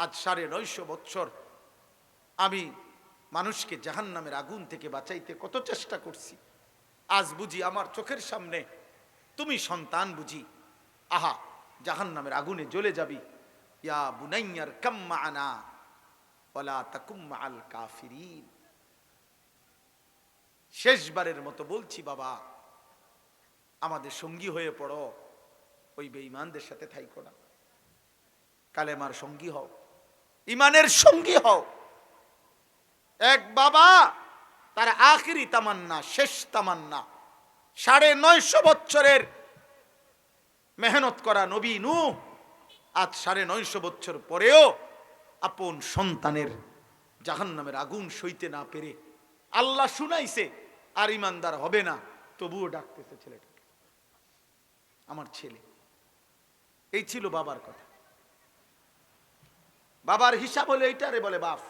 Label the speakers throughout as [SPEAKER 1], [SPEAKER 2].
[SPEAKER 1] আজ ৯৫০ বছর আমি মানুষকে জাহান্নামের আগুন থেকে বাঁচাইতে কত চেষ্টা করছি। আজ বুঝি আমার চোখের সামনে তুমি সন্তান বুঝি আহা জাহান্নামের আগুনে জ্বলে যাবি। ইয়া বুনাইয়ার কাম মা'ানা ওয়ালা তাকুম মা'আল কাফিরিন। শেষবারের মতো বলছি বাবা, আমাদের সঙ্গী হয়ে পড়ো, ওই বেঈমানদের সাথে থাইকো না, কালেমার সঙ্গী হও, ইমানের সঙ্গী হও। এক বাবা তার আখিরি তামান্না, শেষ তামান্না, ৯৫০ বছরের মেহনত করা নবী নূহ আজ ৯৫০ বছর পরেও আপন সন্তানের জাহান্নামের আগুন সইতে না পেরে আল্লাহ শুনাইছে আর ইমানদার হবে না, তবুও ডাকতেছে ছেলেটাকে আমার ছেলে। এই ছিল বাবার কথা। বাবার হিসাব হলে এইটারে বলে বাপ,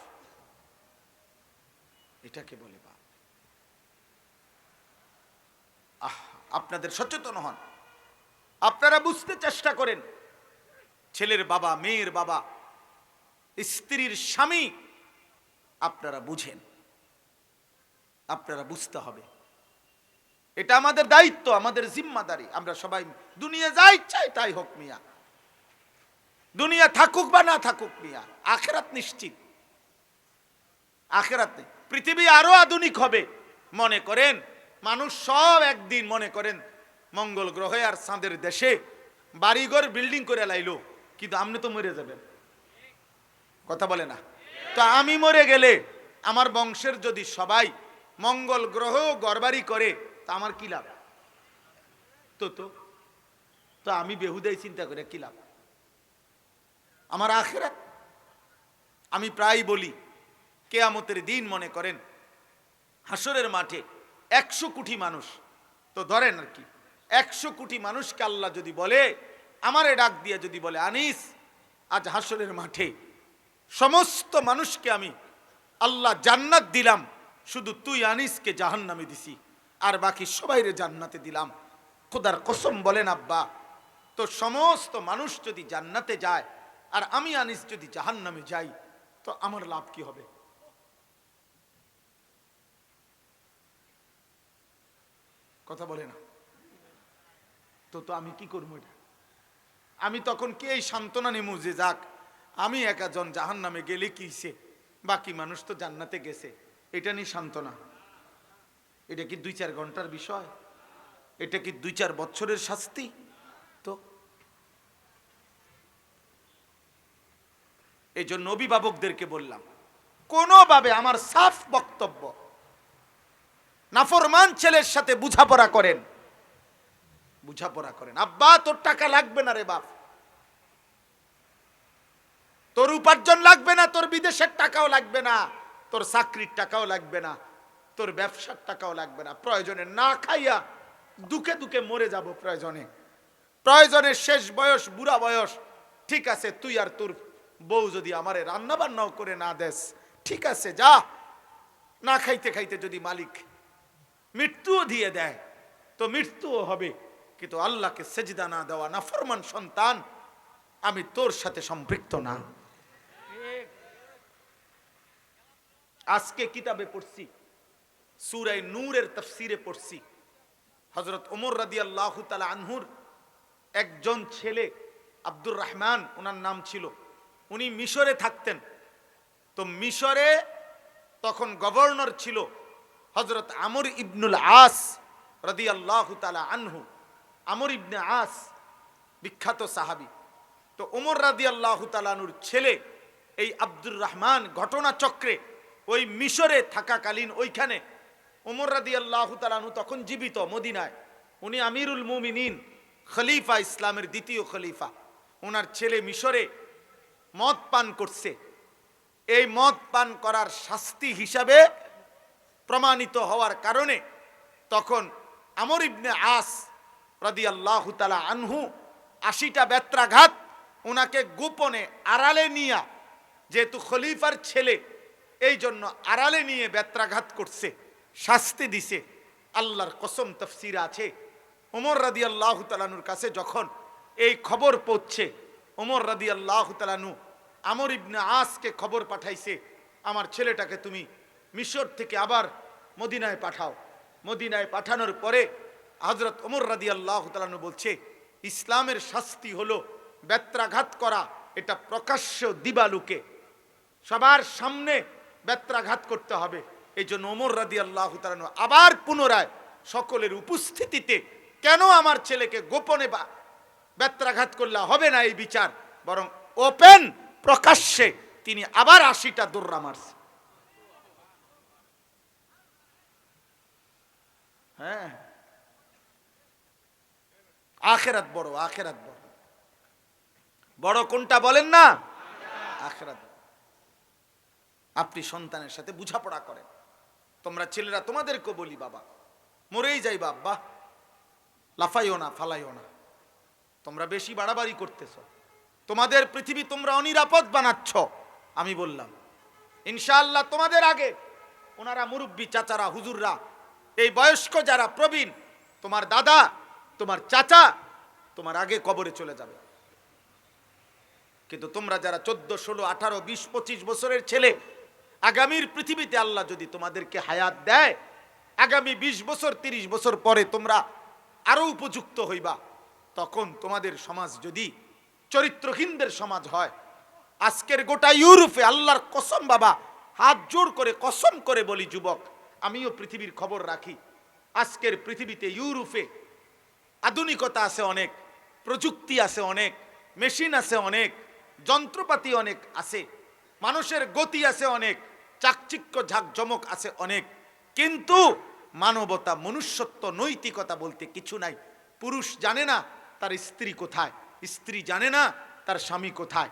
[SPEAKER 1] এটাকে বলে বাপ। আপনাদের সচেতন হন, আপনারা বুঝতে চেষ্টা করেন। ছেলের বাবা, মেয়ের বাবা, স্ত্রীর স্বামী, আপনারা বুঝেন, আপনারা বুঝতে হবে। এটা আমাদের দায়িত্ব, আমাদের জিম্মাদারি। আমরা সবাই দুনিয়া যা ইচ্ছায় তাই হোক মিয়া, দুনিয়া থাকুক বা না থাকুক মিয়া, আখিরাত নিশ্চিত। আখিরাত নেই, পৃথিবী আরো আধুনিক হবে। মনে করেন মানুষ সব একদিন মনে করেন মঙ্গল গ্রহে আর চাঁদের দেশে বাড়িঘর বিল্ডিং করে লাইলো, কিন্তু আপনি তো মরে যাবেন, কথা বলে না? তো আমি মরে গেলে আমার বংশের যদি সবাই মঙ্গল গ্রহ ঘরবাড়ি করে তা আমার কি লাভ? তো তো তো আমি বেহুদাই চিন্তা করে কি লাভ? আমার আখিরাত। আমি প্রায় বলি কিয়ামতের দিন মনে করেন হাসরের মাঠে ১০০ কোটি মানুষ, তো ধরেন আর কি ১০০ কোটি মানুষকে আল্লাহ যদি বলে, আমারে ডাক দিয়ে যদি বলে, আনিস আজ হাসরের মাঠে সমস্ত মানুষকে আমি আল্লাহ জান্নাত দিলাম, শুধু তুই আনিসকে জাহান্নামে দিছি আর বাকি সবাইরে জান্নাতে দিলাম। খোদার কসম বলেন আব্বা, তো সমস্ত মানুষ যদি জান্নাতে যায় আর আমি আনিস যদি জাহান্নামে যাই, তো আমার লাভ কি হবে? কথা বলে না? তো আমি কি করবো? এটা আমি তখন কে এই সান্ত্বনা নেমু যে যাক আমি একাজন জাহান্নামে গেলে কিছে, বাকি মানুষ তো জান্নাতে গেছে, এটা নিয়ে সান্ত্বনা? এটা কি ২-৪ ঘন্টার বিষয়? এটা কি ২-৪ বছরের শাস্তি? তো এই জন্য অভিভাবকদেরকে বললাম, কোনোভাবে আমার সাফ বক্তব্য, নাফরমান ছেলের সাথে বুঝাপড়া করেন, বুঝাপড়া করেন। আব্বা তোর টাকা লাগবে না রে বাপ, তোর উপার্জন লাগবে না, তোর বিদেশের টাকাও লাগবে না, তোর চাকরির টাকাও লাগবে না, তোর ব্যবসার টাকাও লাগবে না। প্রয়োজনে না খাইয়া দুঃখে দুঃখে মরে যাব, প্রয়োজনে শেষ বয়স, বুড়া বয়স, ঠিক আছে তুই আর তোর বউ যদি আমারে রান্না বান্নাও করে না দেস, ঠিক আছে যা, না খাইতে খাইতে যদি মালিক মৃত্যুও দিয়ে দেয় তো মৃত্যুও হবে, কিন্তু আল্লাহকে সেজদা না দেওয়া নাফরমান সন্তান আমি তোর সাথে সম্পৃক্ত না। আজকে কিতাবে পড়ছি, সূরা নূরের তাফসিরে পড়ছি, হযরত ওমর রাদিয়াল্লাহু তাআলা আনহুর একজন ছেলে আব্দুর রহমান ওনার নাম ছিল, উনি মিশরে থাকতেন। তো মিশরে তখন গভর্নর ছিল হযরত আমর ইবনুল আস রাদিয়াল্লাহু তাআলা আনহু। আমর ইবনে আস বিখ্যাত সাহাবী। তো ওমর রাদিয়াল্লাহু তাআলা আনহুর ছেলে এই আব্দুর রহমান ঘটনাচক্রে ওই মিশরে থাকাকালীন ওইখানে ওমর রাদিয়াল্লাহু তাআলা আনহু তখন জীবিত মদিনায়, উনি আমিরুল মুমিনিন, খলিফা, ইসলামের দ্বিতীয় খলিফা। ওনার ছেলে মিশরে মদ পান করছে, এই মদ পান করার শাস্তি হিসাবে প্রমাণিত হওয়ার কারণে তখন আমর ইবনে আস রাদিয়াল্লাহু তাআলা আনহু ৮০টা বেত্রাঘাত ওনাকে গোপনে আড়ালে নিয়া, যেহেতু খলিফার ছেলে এই জন্য আড়ালে নিয়ে বেত্রাঘাত করছে, শাস্তি দিছে। আল্লাহর কসম তাফসীরে আছে, ওমর রাদিয়াল্লাহু তাআলা আনহুর কাছে যখন এই খবর পৌঁছছে, ওমর রাদিয়াল্লাহু তাআলা আনহু আমর ইবনে আসকে খবর পাঠাইছে, আমার ছেলেটাকে তুমি মিশর থেকে আবার মদিনায় পাঠাও। মদিনায় পাঠানোর পরে হযরত ওমর রাদিয়াল্লাহু তাআলা আনহু বলছে, ইসলামের শাস্তি হলো বেত্রাঘাত করা, এটা প্রকাশ্য দিবালুকে সবার সামনে বেত্রাঘাত করতে হবে। এই জন্য ওমর রাদিয়াল্লাহু তাআলা আনহু আবার পুনরায় সকলের উপস্থিতিতে, কেন আমার ছেলেকে গোপনে বা বেত্রাঘাত করলে হবে না এই বিচার, বরং ওপেন প্রকাশ্যে তিনি আবার 80টা দৌড়া মারছে। হ্যাঁ, আখিরাত বড়, আখিরাত বড়। বড় কোনটা বলেন না? আখিরাত। আপনি সন্তানের সাথে বোঝাপড়া করেন। তোমরা ছেলেরা তোমাদেরকে বলি, বাবা মরেই যাইবা, আব্বা লাফাইও না, ফালাইও না, তোমরা বেশি বাড়াবাড়ি করতেছ, তোমাদের পৃথিবী তোমরা অনিরাপদ বানাচ্ছ। আমি বললাম ইনশাআল্লাহ তোমাদের আগে ওনারা মুরব্বী চাচারা, হুজুররা, এই বয়স্ক যারা প্রবীণ, তোমার দাদা, তোমার চাচা তোমার আগে কবরে চলে যাবে। কিন্তু তোমরা যারা 14, 16, 18, 20, 25 বছরের ছেলে, আগামীর পৃথিবীতে আল্লাহ যদি তোমাদেরকে হায়াত দেয়, আগামী 20 বছর 30 বছর পরে তোমরা আরো উপযুক্ত হইবা, তখন তোমাদের সমাজ যদি চরিত্রহীনদের সমাজ হয়, আজকের গোটা ইউরোপে আল্লাহর কসম বাবা, হাত জোর করে কসম করে বলি যুবক, আমিও পৃথিবীর খবর রাখি, আজকের পৃথিবীতে ইউরোপে আধুনিকতা আছে অনেক, প্রযুক্তি আছে অনেক, মেশিন আছে অনেক, যন্ত্রপাতি অনেক আছে, মানুষের গতি আছে অনেক, চাকচিক্য ঝাঁকজমক আছে অনেক, কিন্তু মানবতা, মনুষ্যত্ব, নৈতিকতা বলতে কিছু নাই। পুরুষ জানে না তার স্ত্রী কোথায়, স্ত্রী জানে না তার স্বামী কোথায়।